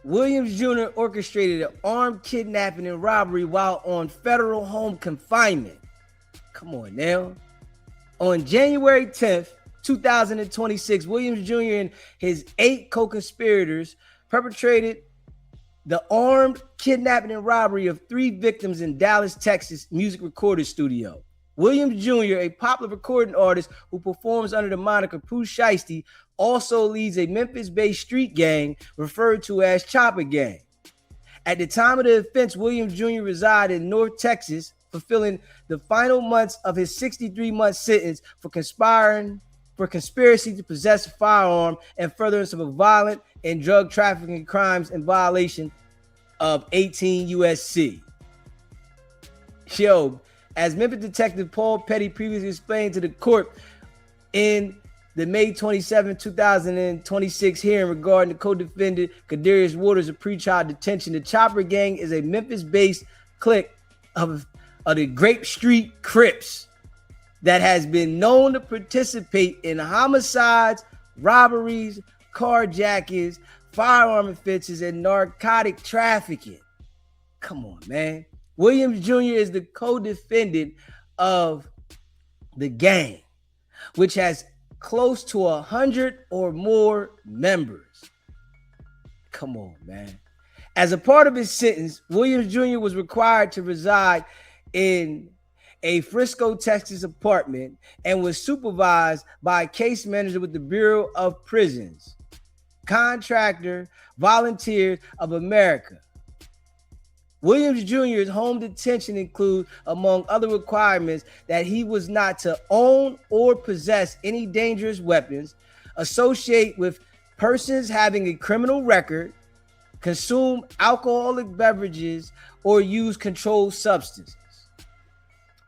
Williams Jr. orchestrated an armed kidnapping and robbery while on federal home confinement. Come on now. On January 10th, 2026, Williams Jr. and his 8 co-conspirators perpetrated the armed kidnapping and robbery of 3 victims in Dallas, Texas music recording studio. Williams Jr., a popular recording artist who performs under the moniker Pooh Shiesty, also leads a Memphis-based street gang referred to as Chopper Gang. At the time of the offense, Williams Jr. resided in North Texas, fulfilling the final months of his 63-month sentence for conspiracy to possess a firearm and furtherance of a violent and drug trafficking crimes in violation of 18 USC. As Memphis Detective Paul Petty previously explained to the court in the May 27, 2026 hearing regarding the co-defendant Kadarius Waters of pretrial detention, the Chopper Gang is a Memphis-based clique of the Grape Street Crips that has been known to participate in homicides, robberies, carjackings, firearm offenses, and narcotic trafficking. Come on, man. Williams Jr. is the co-defendant of the gang, which has close to 100 or more members. Come on, man. As a part of his sentence, Williams Jr. was required to reside in a Frisco, Texas apartment and was supervised by a case manager with the Bureau of Prisons, Contractor Volunteers of America. Williams Jr.'s home detention includes, among other requirements, that he was not to own or possess any dangerous weapons, associate with persons having a criminal record, consume alcoholic beverages, or use controlled substances.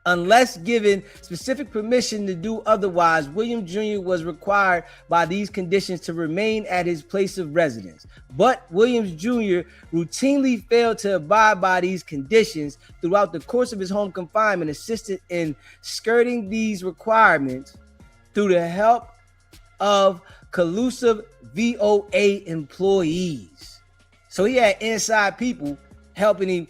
Unless given specific permission to do otherwise, Williams Jr. was required by these conditions to remain at his place of residence. But Williams Jr. routinely failed to abide by these conditions throughout the course of his home confinement, assisted in skirting these requirements through the help of collusive VOA employees. So he had inside people helping him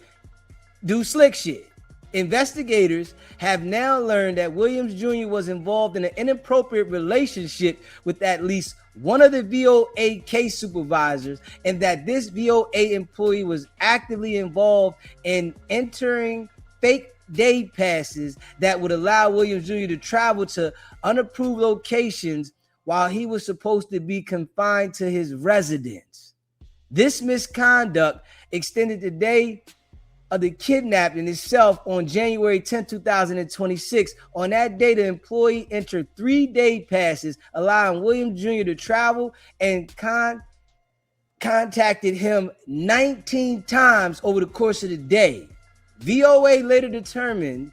do slick shit. Investigators have now learned that Williams Jr. was involved in an inappropriate relationship with at least one of the VOA case supervisors, and that this VOA employee was actively involved in entering fake day passes that would allow Williams Jr. to travel to unapproved locations while he was supposed to be confined to his residence. This misconduct extended the day of the kidnapping itself on January 10, 2026. On that day, the employee entered 3 day passes, allowing Williams Jr. to travel, and contacted him 19 times over the course of the day. VOA later terminated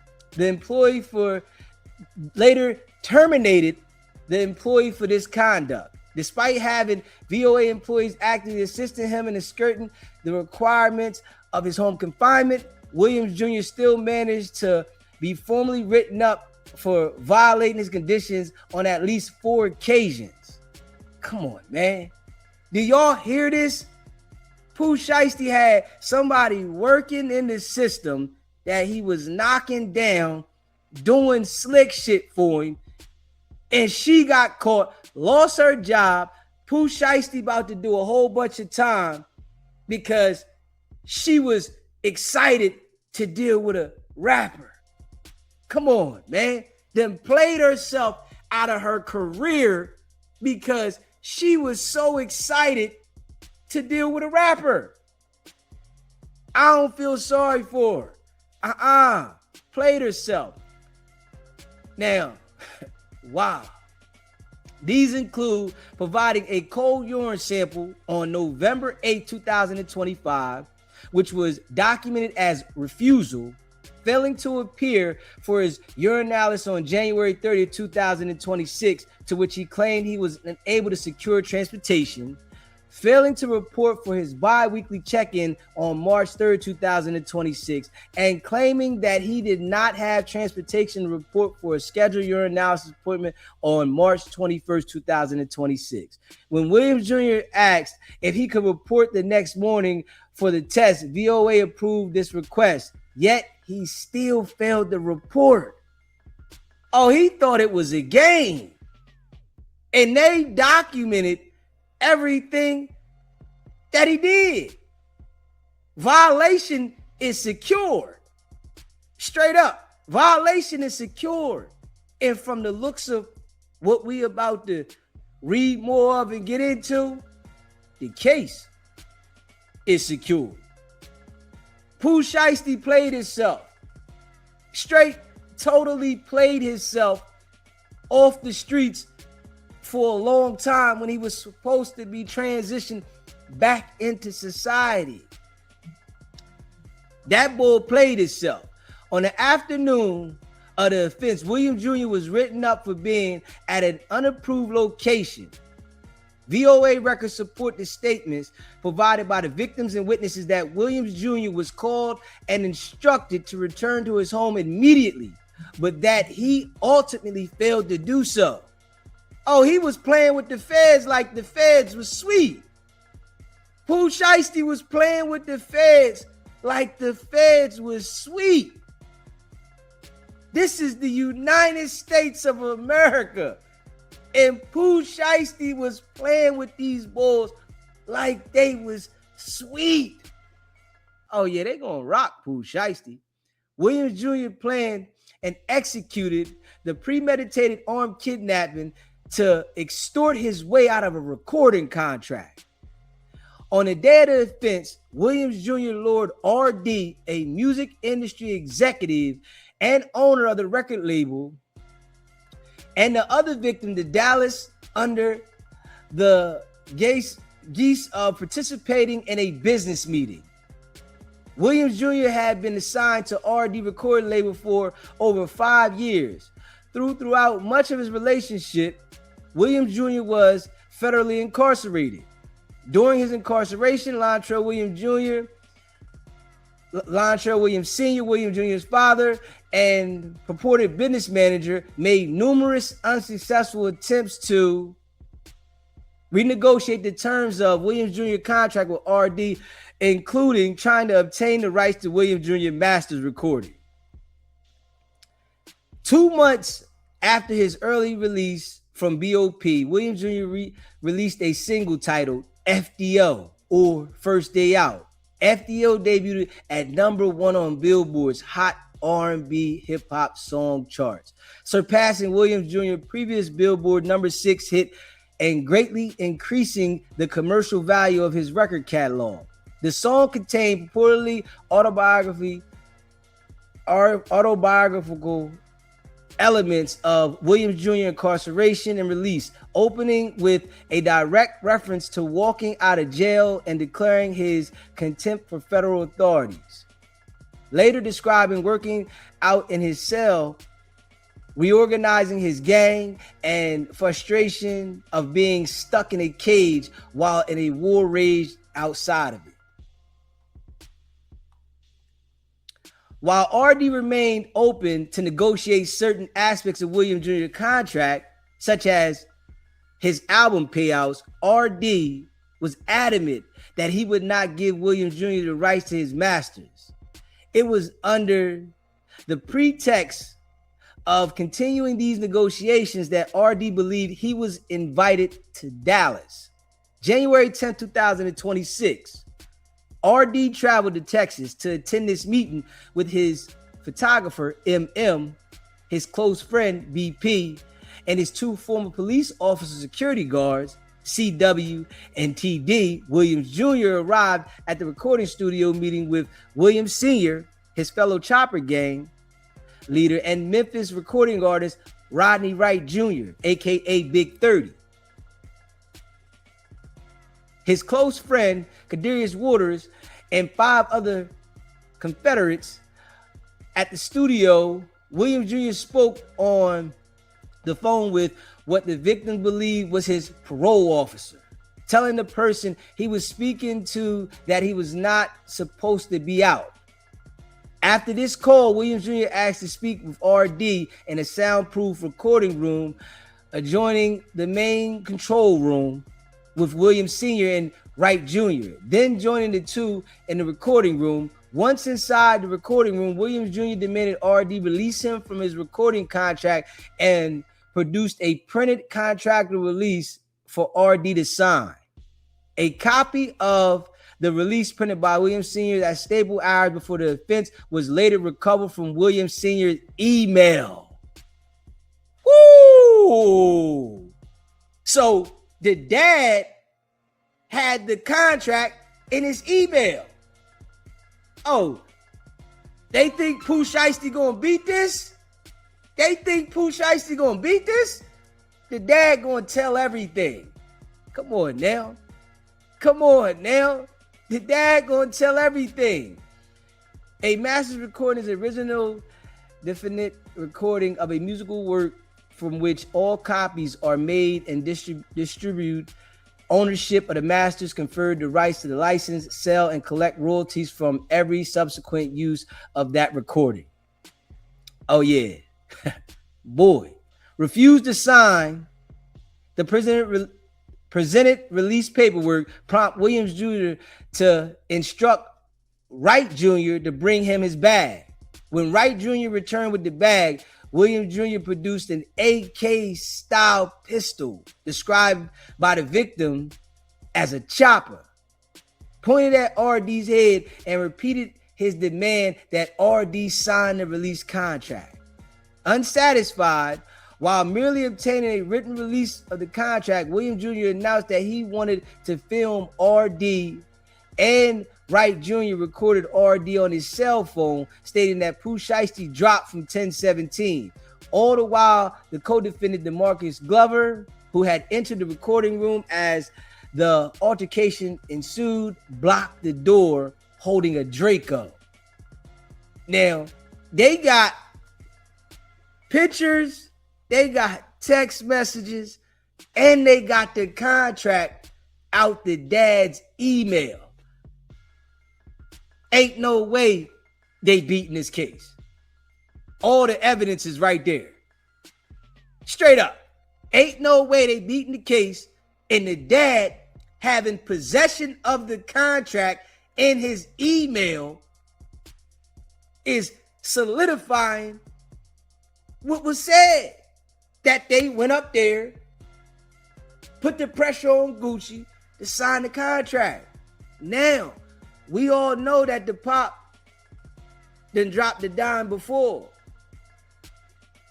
the employee for this conduct. Despite having VOA employees actively assisting him in skirting the requirements of his home confinement, Williams Jr. still managed to be formally written up for violating his conditions on at least 4 occasions. Come on, man. Do y'all hear this? Pooh Shiesty had somebody working in the system that he was knocking down, doing slick shit for him, and she got caught, lost her job. Pooh Shiesty about to do a whole bunch of time because she was excited to deal with a rapper. Come on, man. Then played herself out of her career because she was so excited to deal with a rapper. I don't feel sorry for her. Played herself. Now, wow. These include providing a cold urine sample on November 8, 2025, which was documented as refusal, failing to appear for his urinalysis on January 30, 2026, to which he claimed he was unable to secure transportation, failing to report for his bi-weekly check-in on March 3rd, 2026, and claiming that he did not have transportation to report for a scheduled urinalysis appointment on March 21st, 2026. When Williams Jr. asked if he could report the next morning for the test, VOA approved this request, yet he still failed to report. Oh, he thought it was a game. And they documented everything that he did. Violation is secure. Straight up, violation is secure. And from the looks of what we about to read more of and get into, the case is secure. Pooh Shiesty played himself. Straight, totally played himself off the streets for a long time when he was supposed to be transitioned back into society. That boy played himself. On the afternoon of the offense, William Jr. was written up for being at an unapproved location. VOA records support the statements provided by the victims and witnesses that Williams Jr. was called and instructed to return to his home immediately, but that he ultimately failed to do so. Oh, he was playing with the feds like the feds was sweet. Pooh Shiesty was playing with the feds like the feds was sweet. This is the United States of America. And Pooh Shiesty was playing with these boys like they was sweet. Oh yeah, they gonna rock Pooh Shiesty. Williams Jr. planned and executed the premeditated armed kidnapping to extort his way out of a recording contract. On the day of the offense, Williams Jr. lured RD, a music industry executive and owner of the record label, and the other victim to Dallas under the guise of participating in a business meeting. Williams Jr. had been assigned to RD recording label for over 5 years. Throughout much of his relationship, Williams Jr. was federally incarcerated. During his incarceration, Lontrell Williams Jr., Lontrell Williams Sr., Williams Jr.'s father, and purported business manager made numerous unsuccessful attempts to renegotiate the terms of Williams Jr. contract with RD, including trying to obtain the rights to Williams Jr. Masters recording. 2 months after his early release from BOP, Williams Jr. released a single titled FDO, or First Day Out. FDO debuted at #1 on Billboard's Hot R&B Hip Hop Song charts, surpassing Williams Jr.'s previous Billboard #6 hit and greatly increasing the commercial value of his record catalog. The song contained purportedly autobiographical elements of Williams Jr. incarceration and release, opening with a direct reference to walking out of jail and declaring his contempt for federal authorities. Later describing working out in his cell, reorganizing his gang, and frustration of being stuck in a cage while in a war raged outside of it. While RD remained open to negotiate certain aspects of Williams Jr.'s contract, such as his album payouts, RD was adamant that he would not give Williams Jr. the rights to his masters. It was under the pretext of continuing these negotiations that RD believed he was invited to Dallas. January 10, 2026. RD traveled to Texas to attend this meeting with his photographer, MM, his close friend, BP, and his 2 former police officer security guards, CW and TD. Williams Jr. arrived at the recording studio meeting with Williams Sr., his fellow Chopper Gang leader, and Memphis recording artist Rodney Wright Jr., aka Big 30. His close friend, Kadarius Waters, and 5 other Confederates at the studio. Williams Jr. spoke on the phone with what the victim believed was his parole officer, telling the person he was speaking to that he was not supposed to be out. After this call, Williams Jr. asked to speak with RD in a soundproof recording room adjoining the main control room with Williams Sr. and Wright Jr., then joining the two in the recording room. Once inside the recording room, Williams Jr. demanded RD release him from his recording contract and produced a printed contractual release for RD to sign. A copy of the release printed by Williams Sr. at stable hours before the offense was later recovered from Williams Sr.'s email. Woo! So the dad had the contract in his email. Oh, they think Pooh Shiesty gonna beat this? They think Pooh Shiesty gonna beat this? The dad gonna tell everything. Come on now. Come on now. The dad gonna tell everything. A master's recording is the original definite recording of a musical work from which all copies are made and distributed. Ownership of the masters conferred the rights to the license, sell, and collect royalties from every subsequent use of that recording. Oh yeah. Boy. Refused to sign the presented release paperwork, prompt Williams Jr. to instruct Wright Jr. to bring him his bag. When Wright Jr. returned with the bag, Williams Jr. produced an AK-style pistol described by the victim as a chopper, pointed at RD's head, and repeated his demand that RD sign the release contract. Unsatisfied, while merely obtaining a written release of the contract, Williams Jr. announced that he wanted to film RD, and Wright Jr. recorded RD on his cell phone, stating that Pooh Shiesty dropped from 1017. All the while, the co-defendant DeMarcus Glover, who had entered the recording room as the altercation ensued, blocked the door holding a Draco. Now, they got pictures, they got text messages, and they got the contract out the dad's email. Ain't no way they beating this case. All the evidence is right there. Straight up. Ain't no way they beating the case, and the dad having possession of the contract in his email is solidifying what was said. That they went up there, put the pressure on Gucci to sign the contract. Now, we all know that the pop didn't drop the dime before.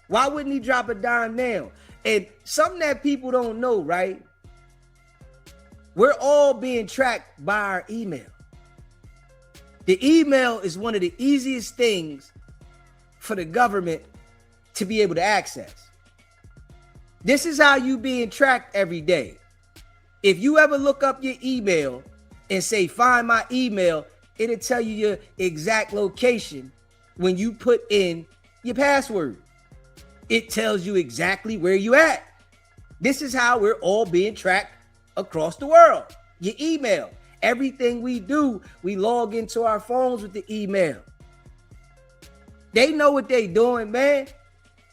Why wouldn't he drop a dime now? And something that people don't know, right? We're all being tracked by our email. The email is one of the easiest things for the government to be able to access. This is how you being tracked every day. If you ever look up your email and say, find my email, it'll tell you your exact location when you put in your password. It tells you exactly where you at. This is how we're all being tracked across the world. Your email. Everything we do, we log into our phones with the email. They know what they doing, man.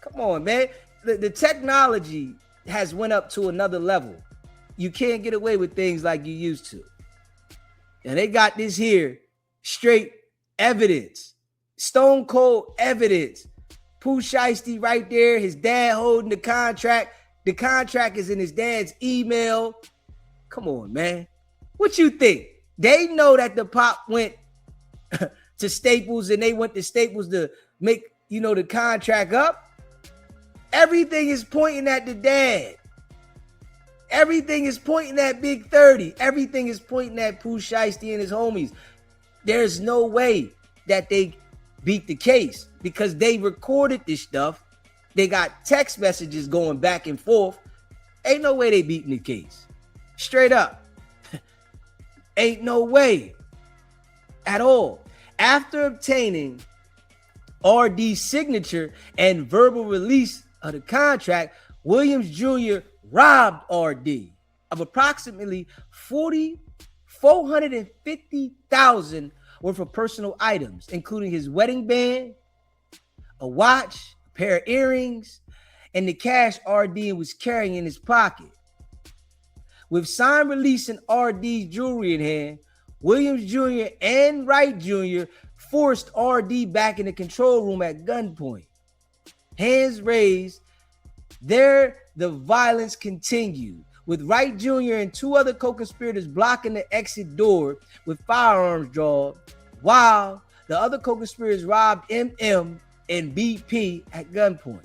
Come on, man. The technology has went up to another level. You can't get away with things like you used to. And they got this here, straight evidence, stone cold evidence. Pooh Shiesty right there, his dad holding the contract. The contract is in his dad's email. Come on, man. What you think? They know that the pop went to Staples and they went to Staples to make, the contract up. Everything is pointing at the dad. Everything is pointing at Big 30. Everything is pointing at Pooh Shiesty and his homies. There's no way that they beat the case because they recorded this stuff. They got text messages going back and forth. Ain't no way they beating the case. Straight up. Ain't no way at all. After obtaining RD's signature and verbal release of the contract, Williams Jr. robbed RD. of approximately $450,000 worth of personal items, including his wedding band, a watch, a pair of earrings, and the cash RD was carrying in his pocket. With Sign releasing RD's jewelry in hand, Williams Jr. and Wright Jr. forced RD back in the control room at gunpoint. Hands raised, there the violence continued, with Wright Jr. and two other co-conspirators blocking the exit door with firearms drawn, while the other co-conspirators robbed MM and BP at gunpoint.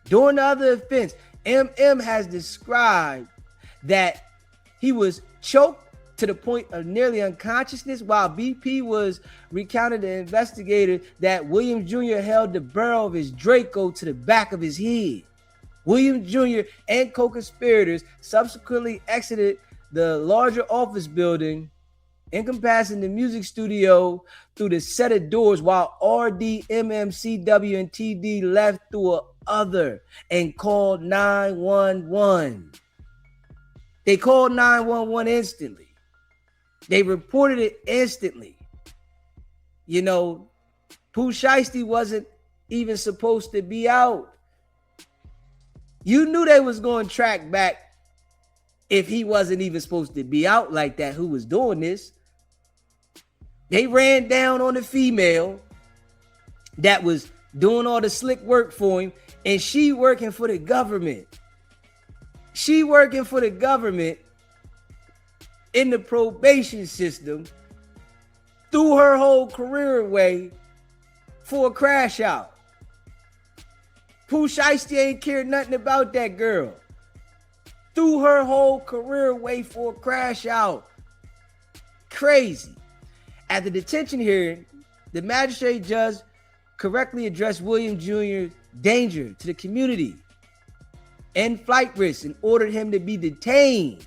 During the other offense, MM has described that he was choked to the point of nearly unconsciousness, while BP was recounted to the investigator that Williams Jr. held the barrel of his Draco to the back of his head. Williams Jr. and co-conspirators subsequently exited the larger office building, encompassing the music studio through the set of doors, while RD, MMCW, and TD left through other and called 911. They called 911 instantly. They reported it instantly. You know, Pooh Shiesty wasn't even supposed to be out. You knew they was going to track back if he wasn't even supposed to be out like that, who was doing this. They ran down on the female that was doing all the slick work for him, and she working for the government. She working for the government in the probation system, threw her whole career away for a crash out. Pooh Shiesty ain't cared nothing about that girl. Threw her whole career away for a crash out. Crazy. At the detention hearing, the magistrate judge correctly addressed William Jr.'s danger to the community and flight risks and ordered him to be detained.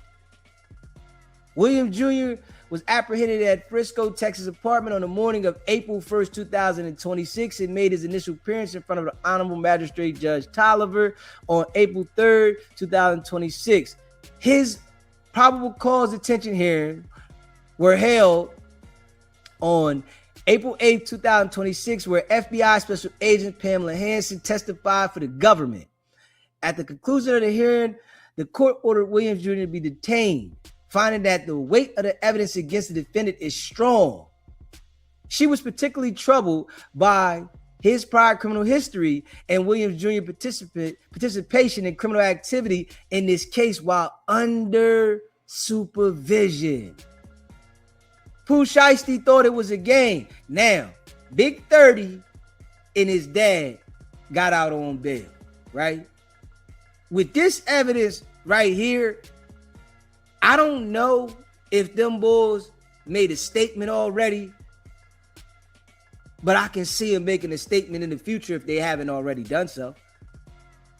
William Jr. was apprehended at Frisco, Texas apartment on the morning of April 1st, 2026 and made his initial appearance in front of the Honorable Magistrate Judge Tolliver on April 3rd, 2026. His probable cause detention hearing were held on April 8th, 2026, where FBI Special Agent Pamela Hansen testified for the government. At the conclusion of the hearing, the court ordered Williams Jr. to be detained, finding that the weight of the evidence against the defendant is strong. She was particularly troubled by his prior criminal history and Williams Jr. participation in criminal activity in this case while under supervision. Pooh Shiesty thought it was a game. Now, Big 30 and his dad got out on bail, right? With this evidence right here, I don't know if them bulls made a statement already, but I can see them making a statement in the future if they haven't already done so.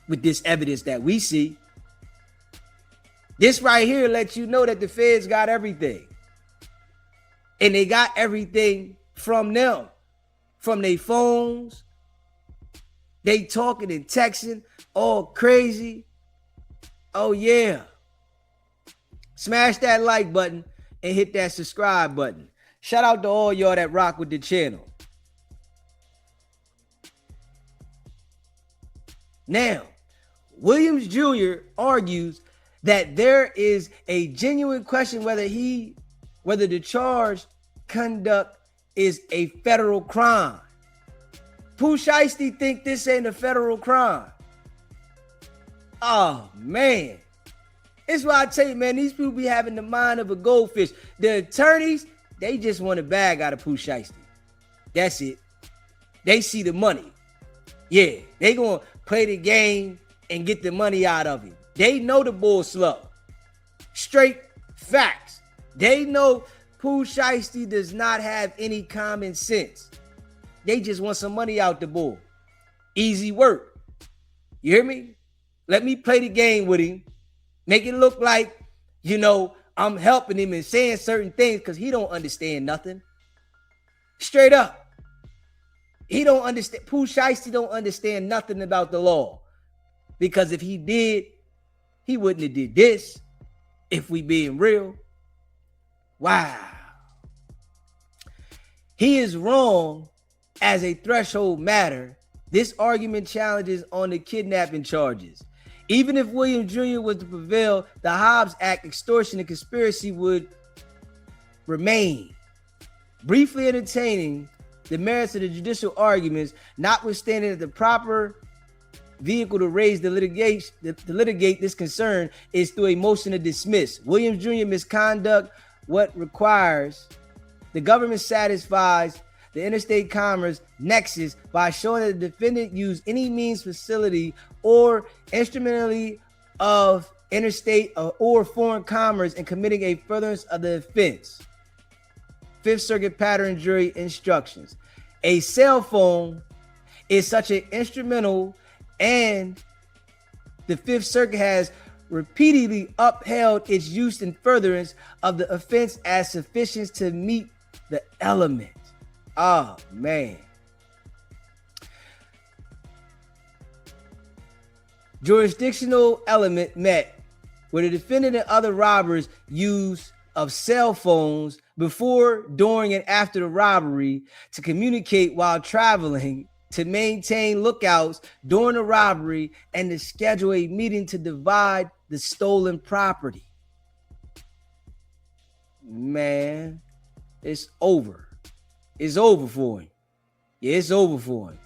With this evidence that we see, this right here lets you know that the feds got everything. And they got everything from them, from their phones. They talking and texting all crazy. Oh yeah. Smash that like button and hit that subscribe button. Shout out to all y'all that rock with the channel. Now, Williams Jr. argues that there is a genuine question whether the charged conduct is a federal crime. Pooh Shiesty think this ain't a federal crime. Oh man. It's why I tell you, man, these people be having the mind of a goldfish. The attorneys, they just want a bag out of Pooh Shiesty. That's it. They see the money. Yeah, they gonna play the game and get the money out of him. They know the bull slow. Straight facts. They know Pooh Shiesty does not have any common sense. They just want some money out the bull. Easy work. You hear me? Let me play the game with him. Make it look like, you know, I'm helping him and saying certain things because he don't understand nothing. Straight up. He don't understand. Pooh Shiesty don't understand nothing about the law. Because if he did, he wouldn't have did this. if we being real. Wow. He is wrong as a threshold matter. This argument challenges on the kidnapping charges. Even if Williams Jr. was to prevail, the Hobbs Act extortion and conspiracy would remain. Briefly entertaining the merits of the judicial arguments, notwithstanding that the proper vehicle to raise the litigation to litigate this concern is through a motion to dismiss. Williams Jr. misconduct what requires the government satisfies the interstate commerce nexus by showing that the defendant used any means, facility, or instrumentally of interstate or foreign commerce in committing a furtherance of the offense. Fifth Circuit pattern jury instructions. A cell phone is such an instrumental, and the Fifth Circuit has repeatedly upheld its use in furtherance of the offense as sufficient to meet the element. Oh, man. Jurisdictional element met, where the defendant and other robbers use of cell phones before, during, and after the robbery to communicate while traveling, to maintain lookouts during the robbery, and to schedule a meeting to divide the stolen property. Man, it's over. It's over for him. Yeah, it's over for him.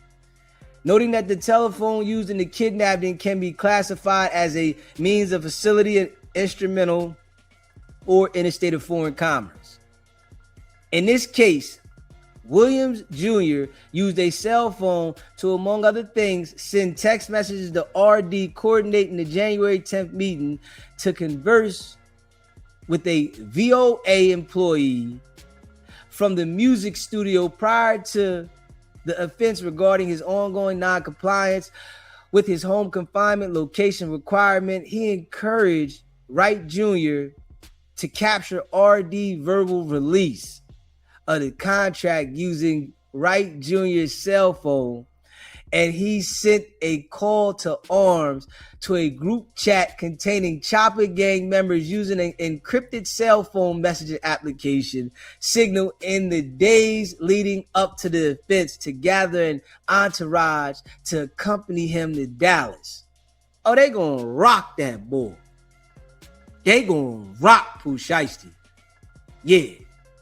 Noting that the telephone used in the kidnapping can be classified as a means of facility and instrumental or interstate of foreign commerce. In this case, Williams Jr. used a cell phone to, among other things, send text messages to RD coordinating the January 10th meeting to converse with a VOA employee from the music studio prior to the offense regarding his ongoing non-compliance with his home confinement location requirement. He encouraged Wright Jr. to capture RD verbal release of the contract using Wright Jr.'s cell phone, and he sent a call to arms to a group chat containing Chopper Gang members using an encrypted cell phone messaging application Signal in the days leading up to the offense to gather an entourage to accompany him to Dallas. Oh, they gonna rock that boy. They gonna rock Pooh Shiesty. Yeah,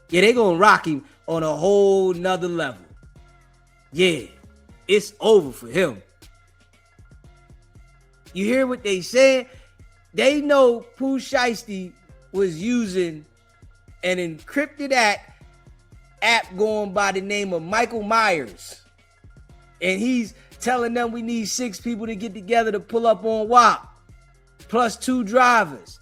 they gonna rock him on a whole nother level. Yeah. It's over for him. You hear what they said? They know Pooh Shiesty was using an encrypted app going by the name of Michael Myers. And he's telling them we need 6 people to get together to pull up on WAP, plus 2 drivers.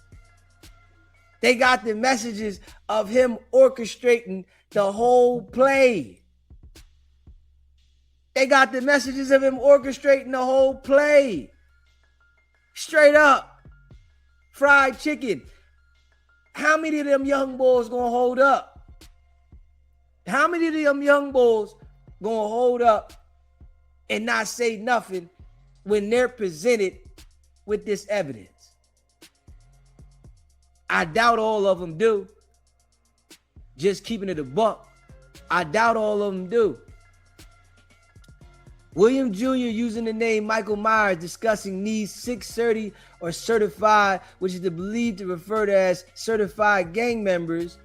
They got the messages of him orchestrating the whole play. They got the messages of him orchestrating the whole play. Straight up. Fried chicken. How many of them young boys gonna hold up? How many of them young boys gonna hold up and not say nothing when they're presented with this evidence? I doubt all of them do. Just keeping it a buck. I doubt all of them do. William Jr. using the name Michael Myers, discussing needs 630 or certified, which is believed to refer to as certified gang members,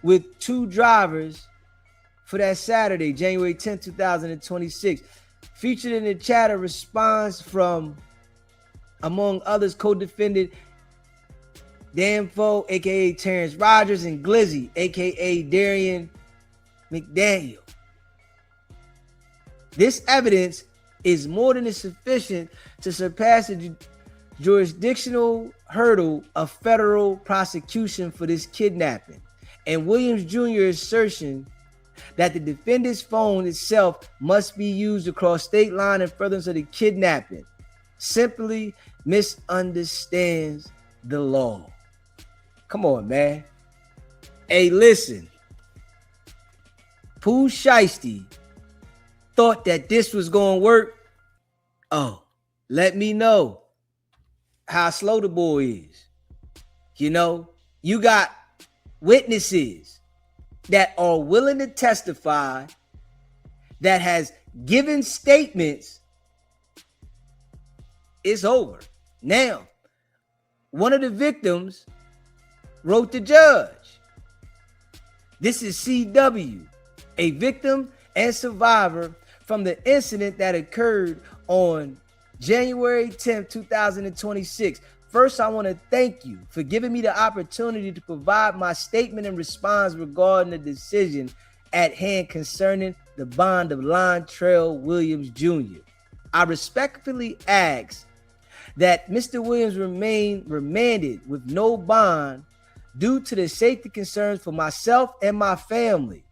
with 2 drivers for that Saturday, January 10, 2026. Featured in the chat a response from, among others, co-defendant Danfo, aka Terrence Rogers, and Glizzy, aka Darian McDaniel. This evidence is more than sufficient to surpass the jurisdictional hurdle of federal prosecution for this kidnapping. And Williams Jr.'s assertion that the defendant's phone itself must be used across state line in furtherance of the kidnapping simply misunderstands the law. Come on, man. Hey, listen. Pooh Shiesty thought that this was going to work. Oh, let me know how slow the boy is. You know, You got witnesses that are willing to testify, that has given statements. It's over. Now, one of the victims wrote the judge. This is CW, a victim and survivor from the incident that occurred on January 10th, 2026. First, I want to thank you for giving me the opportunity to provide my statement and response regarding the decision at hand concerning the bond of Lontrell Williams Jr. I respectfully ask that Mr. Williams remain remanded with no bond due to the safety concerns for myself and my family.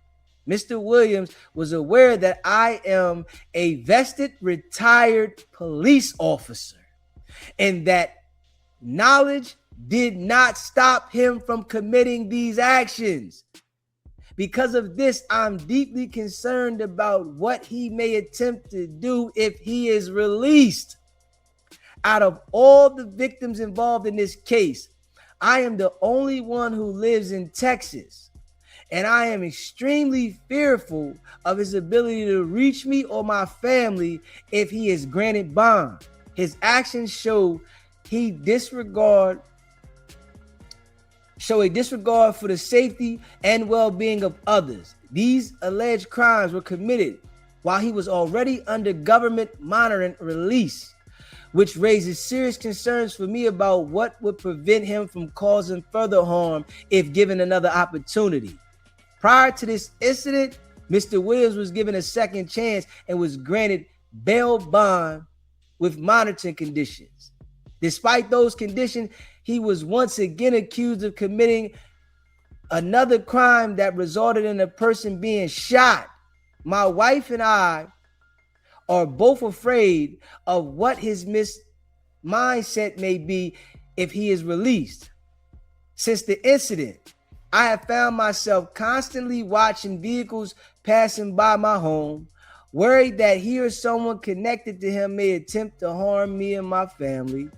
Mr. Williams was aware that I am a vested retired police officer and that knowledge did not stop him from committing these actions. Because of this, I'm deeply concerned about what he may attempt to do if he is released. Out of all the victims involved in this case, I am the only one who lives in Texas, and I am extremely fearful of his ability to reach me or my family if he is granted bond. His actions show a disregard for the safety and well-being of others. These alleged crimes were committed while he was already under government monitoring release, which raises serious concerns for me about what would prevent him from causing further harm if given another opportunity. Prior to this incident, Mr. Williams was given a second chance and was granted bail bond with monitoring conditions. Despite those conditions, he was once again accused of committing another crime that resulted in a person being shot. My wife and I are both afraid of what his mindset may be if he is released. Since the incident, I have found myself constantly watching vehicles passing by my home, worried that he or someone connected to him may attempt to harm me and my family.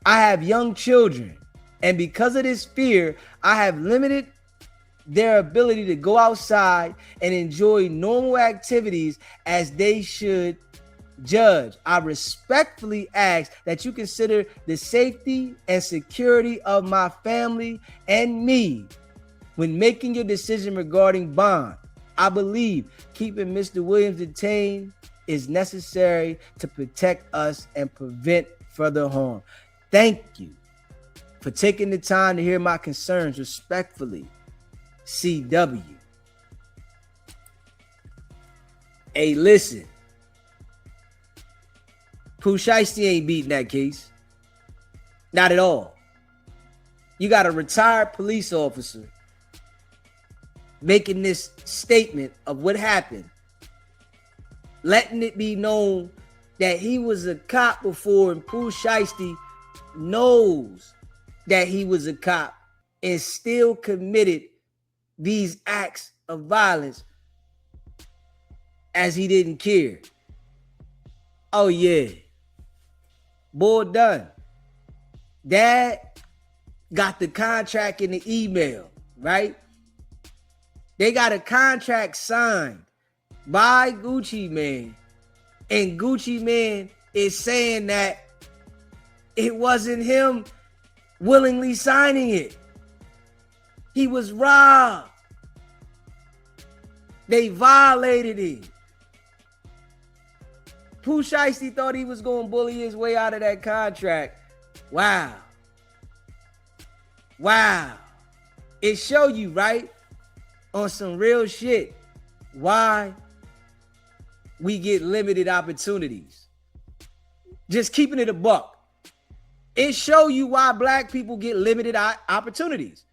I have young children, and because of this fear, I have limited their ability to go outside and enjoy normal activities as they should. Judge, I respectfully ask that you consider the safety and security of my family and me when making your decision regarding bond. I believe keeping Mr. Williams detained is necessary to protect us and prevent further harm. Thank you for taking the time to hear my concerns. Respectfully, CW. Hey, listen. Pooh, Shiesty ain't beating that case. Not at all. You got a retired police officer making this statement of what happened, letting it be known that he was a cop before, and Pooh Shiesty knows that he was a cop and still committed these acts of violence as he didn't care. Oh yeah, boy done. Dad got the contract in the email, right? They got a contract signed by Gucci Mane, and Gucci Mane is saying that it wasn't him willingly signing it. He was robbed. They violated him. Pooh Shiesty thought he was going to bully his way out of that contract. Wow. Wow. It show you, right, on some real shit, why we get limited opportunities. Just keeping it a buck. It show you why black people get limited opportunities.